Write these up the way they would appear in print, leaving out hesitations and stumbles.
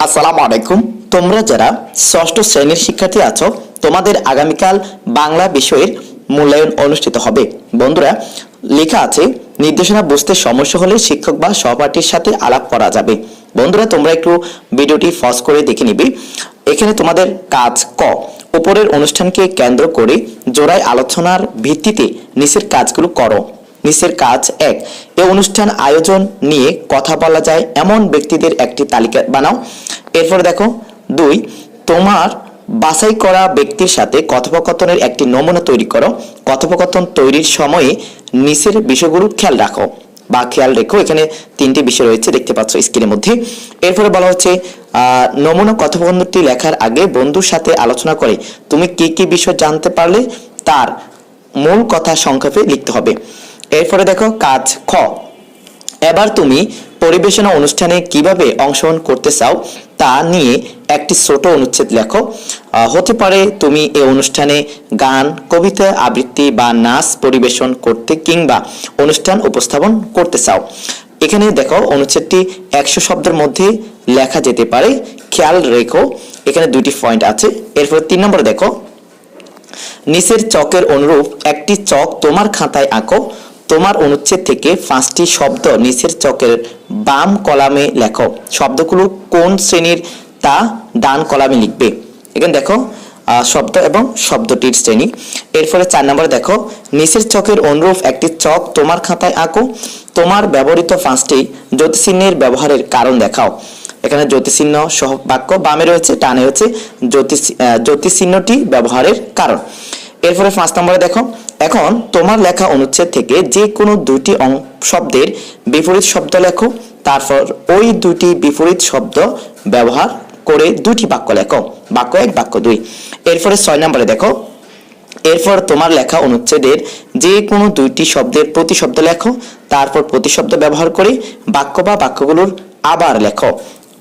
আসসালামু আলাইকুম। তোমরা যারা ষষ্ঠ শ্রেণীর শিক্ষার্থী আছো, তোমাদের আগামীকাল বাংলা বিষয়ের মূল্যায়ন অনুষ্ঠিত হবে। বন্ধুরা, লেখা আছে নির্দেশনা বুঝতে সমস্যা হলে শিক্ষক বা সহপাঠীর সাথে আলাপ করা যাবে। বন্ধুরা, তোমরা একটু ভিডিওটি পজ করে দেখে নিবে। এখানে তোমাদের কাজ ক, উপরের অনুষ্ঠানকে কেন্দ্র করে জোড়ায় আলোচনার ভিত্তিতে নিচের কাজগুলো করো। নিচের কাজ 1, এই অনুষ্ঠান আয়োজন নিয়ে কথা বলা যায় এমন ব্যক্তিদের একটি তালিকা বানাও। এরপর দেখো 2, তোমার বাছাই করা ব্যক্তির সাথে কথোপকথনের একটি নমুনা তৈরি করো। কথোপকথন তৈরির সময়ে নিচের বিষয়গুলো খেয়াল রাখো বা খেয়াল রেখো। এখানে 3টি বিষয় রয়েছে, দেখতে পাচ্ছ স্ক্রিনের মধ্যে। এরপরে বলা হচ্ছে নমুনা কথোপকথনটি লেখার আগে বন্ধুর সাথে আলোচনা করে তুমি কি কি বিষয় জানতে পারলে তার মূল কথা সংক্ষেপে লিখতে হবে। এরপরে দেখো কাজ খ, এবার তুমি পরিবেশনা অনুষ্ঠানে কিভাবে অংশগ্রহণ করতে চাও তা নিয়ে একটি ছোট অনুচ্ছেদ লেখো। হতে পারে তুমি এই অনুষ্ঠানে গান, কবিতা আবৃত্তি বা নাচ পরিবেশন করতে কিংবা অনুষ্ঠান উপস্থাপন করতে চাও। এখানে দেখো অনুচ্ছেদটি 100 শব্দের মধ্যে লেখা যেতে পারে, খেয়াল রেখো। এখানে 2টি পয়েন্ট আছে। এরপর 3 নম্বরে দেখো, নিচের চকের অনুরূপ একটি চক তোমার খাতায় আঁকো। তোমার অনুচ্ছেদ থেকে 5টি শব্দ নিচের চকের বাম কলামে লেখো। শব্দগুলো কোন শ্রেণীর তা ডান কলামে লিখবে। এখানে দেখো শব্দ এবং শব্দটির শ্রেণী। এরপরে 4 নম্বরে দেখো, নিচের চকের অনুরূপ একটি চক তোমার খাতায় আঁকো। তোমার ব্যবহৃত 5টি জ্যোতিচিহ্নের ব্যবহারের কারণ দেখাও। এখানে জ্যোতিচিহ্ন সহ বাক্য বামে রয়েছে, ডানে হচ্ছে জ্যোতিচিহ্নটি ব্যবহারের কারণ। এরপরে 5 নম্বরে দেখো, এখন তোমার লেখা অনুচ্ছেদ থেকে যে কোনো 2টি শব্দের বিপরীত শব্দ লেখো। তারপর ওই 2টি বিপরীত শব্দ ব্যবহার করে 2টি বাক্য লেখো, বাক্য 1 বাক্য 2। এরপরে 6 নম্বরে দেখো, এরপর তোমার লেখা অনুচ্ছেদের যে কোনো 2টি শব্দের প্রতিশব্দ লেখো। তারপর প্রতিশব্দ ব্যবহার করে বাক্য বা বাক্যগুলোর আবার লেখো।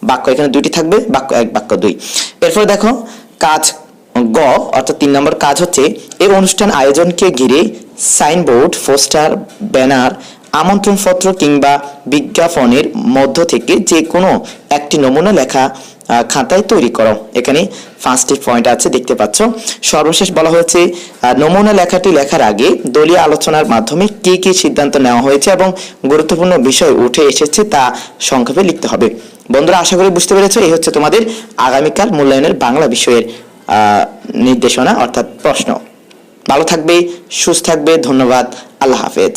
বাক্য এখানে 2টি থাকবে, বাক্য 1 বাক্য 2। এরপর দেখো কাজ গ, অর্থাৎ 3 নম্বর কাজ হচ্ছে এই অনুষ্ঠান আয়োজনকে ঘিরে সাইনবোর্ড, পোস্টার, ব্যানার, আমন্ত্রণপত্র কিংবা বিজ্ঞাপনের মধ্য থেকে যে কোনো একটি নমুনা লেখা খাতায় তৈরি করো। এখানে 5টি পয়েন্ট আছে, দেখতে পাচ্ছ। সর্বশেষ বলা হয়েছে নমুনা লেখাটি লেখার আগে দলীয় আলোচনার মাধ্যমে কি কি সিদ্ধান্ত নেওয়া হয়েছে এবং গুরুত্বপূর্ণ বিষয় উঠে এসেছে তা সংক্ষেপে লিখতে হবে। বন্ধুরা, আশা করি বুঝতে পেরেছো। এই হচ্ছে তোমাদের আগামীকাল মূল্যায়নের বাংলা বিষয়ের নির্দেশনা অর্থাৎ প্রশ্ন। ভালো থাকবে, সুস্থ থাকবে। ধন্যবাদ। আল্লাহ হাফেজ।